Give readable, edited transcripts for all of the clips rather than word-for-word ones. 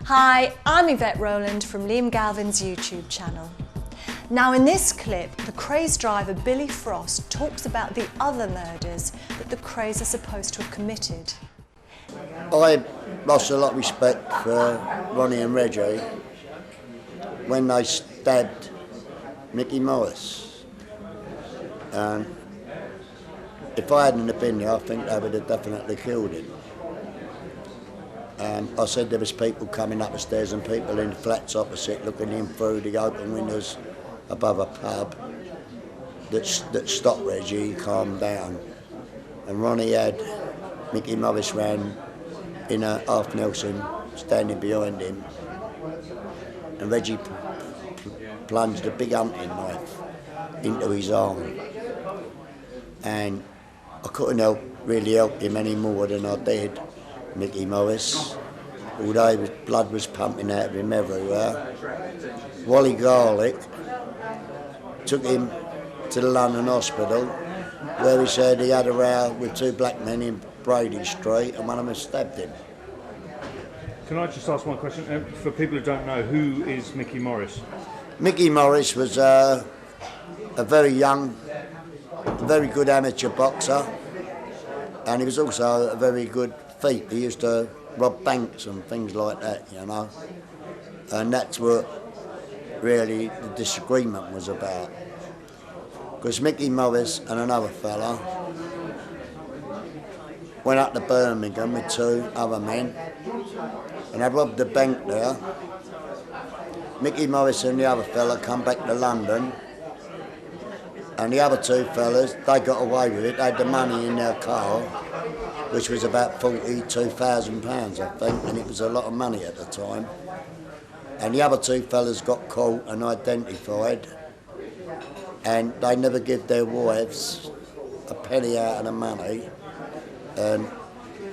Hi, I'm Yvette Rowland from Liam Galvin's YouTube channel. Now in this clip, the Krays driver Billy Frost talks about the other murders that the Krays are supposed to have committed. I lost a lot of respect for Ronnie and Reggie when they stabbed Mickey Morris. And if I hadn't been there, I think they would have definitely killed him. I said there was people coming up the stairs and people in the flats opposite looking in through the open windows above a pub that stopped Reggie, calmed down. And Ronnie had Mickey Morris ran in a half Nelson standing behind him, and Reggie plunged a big hunting knife into his arm, and I couldn't really help him any more than I did Mickey Morris, although his blood was pumping out of him everywhere. Wally Garlick took him to the London hospital, where he said he had a row with two black men in Brady Street and one of them stabbed him. Can I just ask one question? For people who don't know, who is Mickey Morris? Mickey Morris was a very young, very good amateur boxer, and he was also a very good thief. He used to rob banks and things like that, you know. And that's what really the disagreement was about. Because Mickey Morris and another fella went up to Birmingham with two other men and they robbed the bank there. Mickey Morris and the other fella come back to London, and the other two fellas, they got away with it. They had the money in their car, which was about £42,000, I think, and it was a lot of money at the time. And the other two fellas got caught and identified, and they never give their wives a penny out of the money. And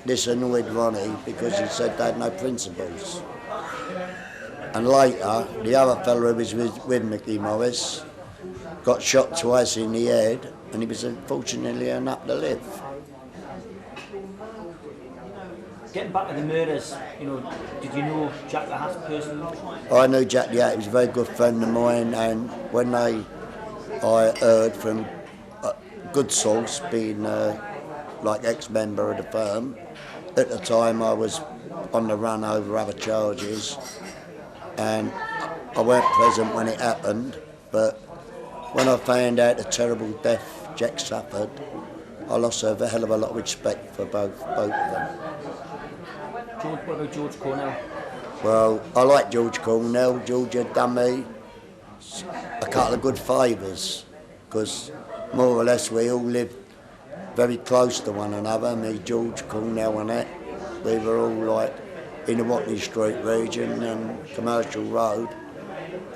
this annoyed Ronnie because he said they had no principles. And later, the other fellow who was with Mickey Morris got shot twice in the head, and he was unfortunately enough to live. Getting back to the murders, you know, did you know Jack the Hat personally? I knew Jack the Hat. He was a very good friend of mine, and when I heard from a good source, being like ex-member of the firm, at the time I was on the run over other charges, and I weren't present when it happened, but when I found out the terrible death Jack suffered, I lost a hell of a lot of respect for both of them. George, what about George Cornell? Well, I like George Cornell. George had done me a couple of good favours, because more or less we all lived very close to one another, me, George, Cornell and that. We were all like in the Watney Street region and Commercial Road,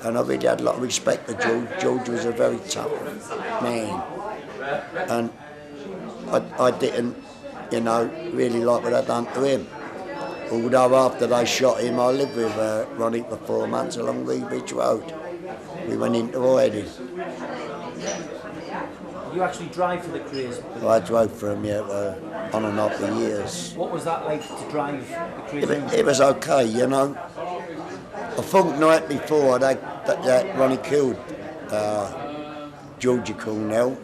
and I really had a lot of respect for George. George was a very tough man, and I didn't, you know, really like what I'd done to him. Although after they shot him, I lived with Ronnie for 4 months along Weebridge Road. We went into hiding. You actually drive for the Krays? I drove for him, yeah, on and off for years. What was that like to drive the Krays? It was okay, you know. I think night before that Ronnie killed Georgie Cornell,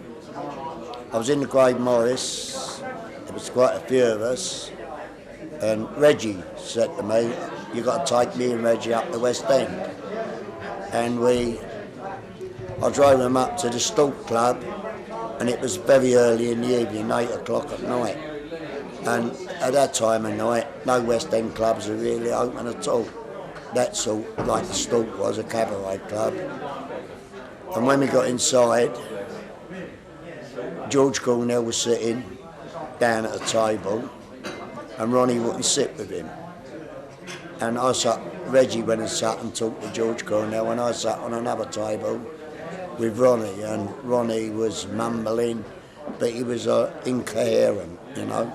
I was in the Grey Morris. There was quite a few of us. And Reggie said to me, "You've got to take me and Reggie up the West End." And I drove him up to the Stalk Club, and it was very early in the evening, 8 o'clock at night. And at that time of night, no West End clubs are really open at all. That's all, like the Stalk was, a cabaret club. And when we got inside, George Cornell was sitting down at a table, and Ronnie wouldn't sit with him. And Reggie went and sat and talked to George Cornell, and I sat on another table with Ronnie, and Ronnie was mumbling, but he was incoherent, you know.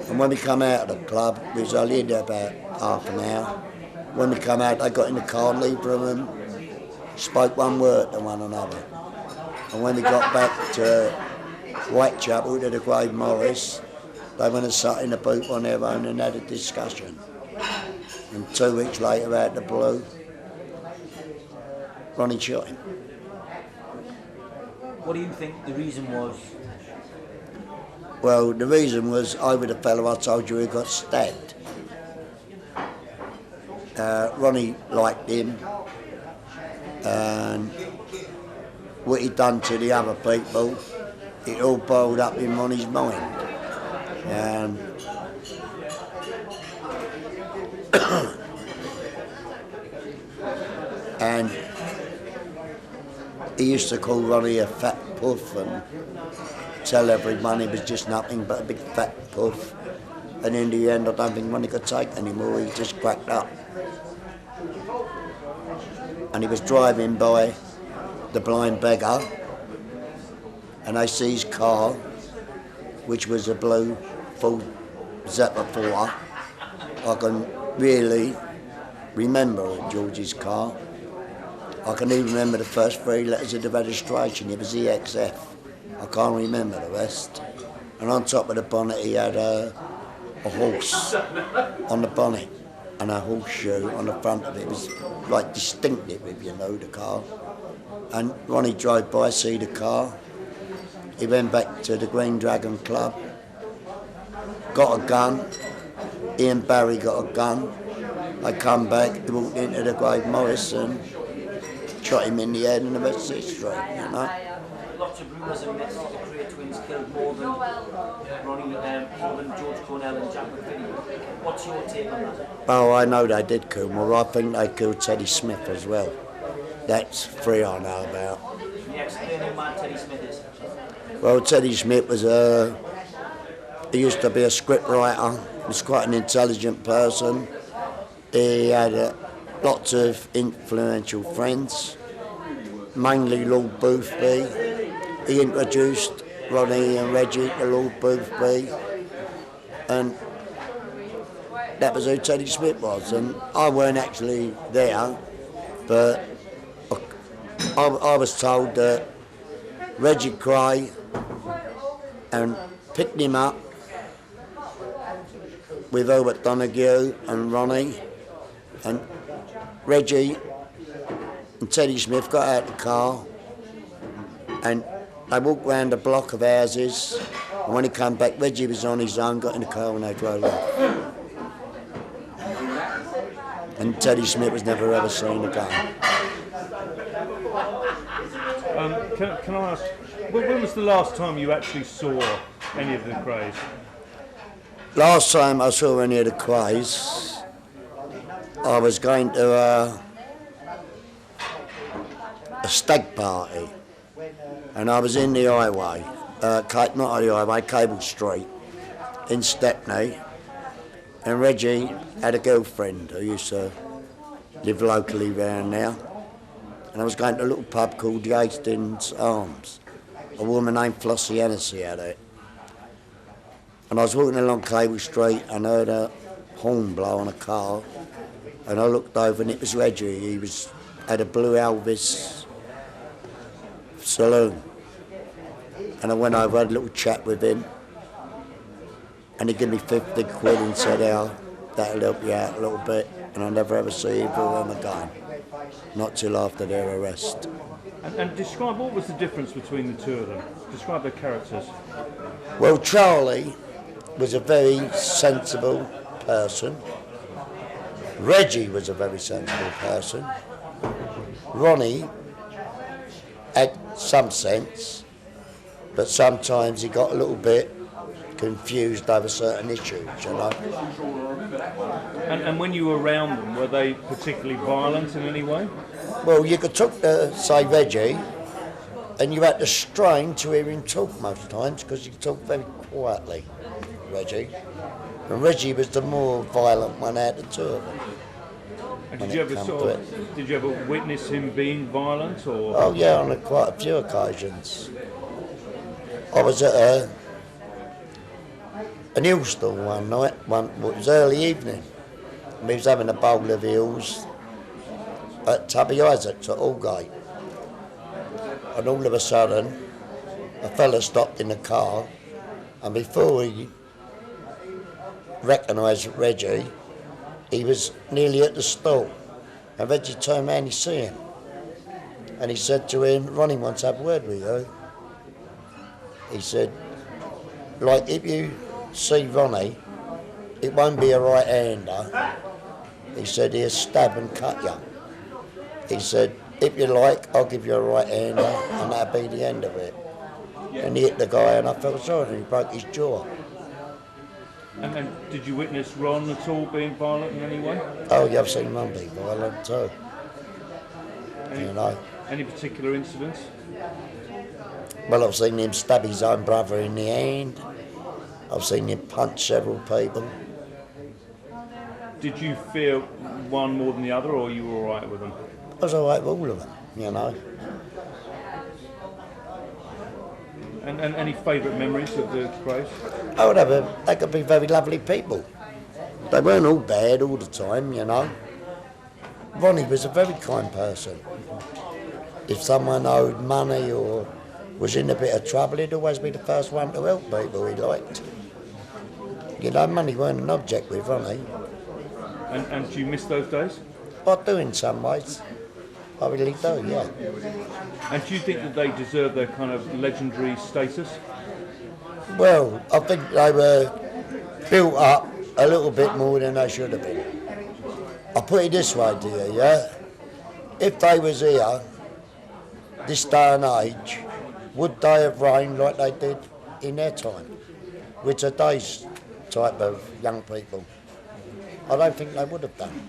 And when we come out of the club, we was only in there about half an hour. When we come out, they got in the car, neither of them spoke one word to one another. And when we got back to Whitechapel, to the Grey Morris, they went and sat in a booth on their own and had a discussion. And 2 weeks later, out of the blue, Ronnie shot him. What do you think the reason was? Well, the reason was over the fellow I told you who got stabbed. Ronnie liked him, and what he'd done to the other people, it all boiled up in Ronnie's mind. And he used to call Ronnie a fat puff and tell everyone he was just nothing but a big fat puff. And in the end, I don't think Ronnie could take anymore. He just cracked up. And he was driving by the blind beggar, and I see his car, which was a blue Ford Zephyr 4. I can really remember George's car. I can even remember the first 3 letters of the registration. It was EXF. I can't remember the rest. And on top of the bonnet, he had a horse on the bonnet and a horseshoe on the front of it. It was like distinctive, if you know the car. And Ronnie drove by, see the car. He went back to the Green Dragon Club, got a gun. He and Barry got a gun. I come back, he walked into the Grave Morris and shot him in the head, and the rest is history, you know. Lots of rumours and myths that the Cray twins killed more than George Cornell and Jack McVitie. What's your take on that? Oh, I know they did kill more. I think they killed Teddy Smith as well. That's 3 I know about. Can you explain who man Teddy Smith is? Well, Teddy Smith was he used to be a script writer. He was quite an intelligent person. He had lots of influential friends, mainly Lord Boothby. He introduced Ronnie and Reggie to Lord Boothby, and that was who Teddy Smith was. And I weren't actually there, but I was told that Reggie Kray and picked him up with Albert Donahue and Ronnie, and Reggie and Teddy Smith got out of the car and they walked round a block of houses, and when he came back, Reggie was on his own, got in the car and they drove off. And Teddy Smith was never ever seen again. Can I ask, when was the last time you actually saw any of the Krays? Last time I saw any of the Krays, I was going to a stag party, and I was in the highway, not the highway, Cable Street, in Stepney, and Reggie had a girlfriend who used to live locally round now, and I was going to a little pub called the Hastings Arms. A woman named Flossie Hennessy had it. And I was walking along Cable Street and heard a horn blow on a car, and I looked over and it was Reggie. He had a blue Elvis saloon. And I went over, had a little chat with him, and he gave me 50 quid and said, that'll help you out a little bit, and I'll never ever see either of them again. Not till after their arrest. And describe, what was the difference between the two of them? Describe their characters. Well, Charlie was a very sensible person. Reggie was a very sensible person. Ronnie had some sense, but sometimes he got a little bit confused over certain issues, you know. And when you were around them, were they particularly violent in any way? Well, you could talk to, say, Reggie, and you had to strain to hear him talk most times, because he talked very quietly, Reggie. And Reggie was the more violent one out of the two of them. And did you ever witness him being violent, or? Oh yeah, on quite a few occasions. I was at an eel stall one night. It was early evening. And we was having a bowl of eels at Tubby Isaac's at Aldgate. And all of a sudden, a fella stopped in the car, and before he recognised Reggie, he was nearly at the stall, and Reggie turned round, he see him, and he said to him, Ronnie wants to have a word with you. He said, like, if you see Ronnie, it won't be a right-hander. He said, he'll stab and cut you. He said, if you like, I'll give you a right-hander, and that'll be the end of it. And he hit the guy, and I felt sorry for him, he broke his jaw. And did you witness Ron at all being violent in any way? Oh, yeah, I've seen Ron be violent too. Any particular incidents? Well, I've seen him stab his own brother in the hand. I've seen him punch several people. Did you fear one more than the other, or you were all right with them? I was all right with all of them, you know. And any favourite memories of the Krays? Oh, they could be very lovely people. They weren't all bad all the time, you know. Ronnie was a very kind person. If someone owed money or was in a bit of trouble, he'd always be the first one to help people he liked. You know, money weren't an object with Ronnie. And do you miss those days? I do in some ways. I really do, yeah. And do you think that they deserve their kind of legendary status? Well, I think they were built up a little bit more than they should have been. I'll put it this way to you, yeah? If they was here, this day and age, would they have reigned like they did in their time? With today's type of young people? I don't think they would have done.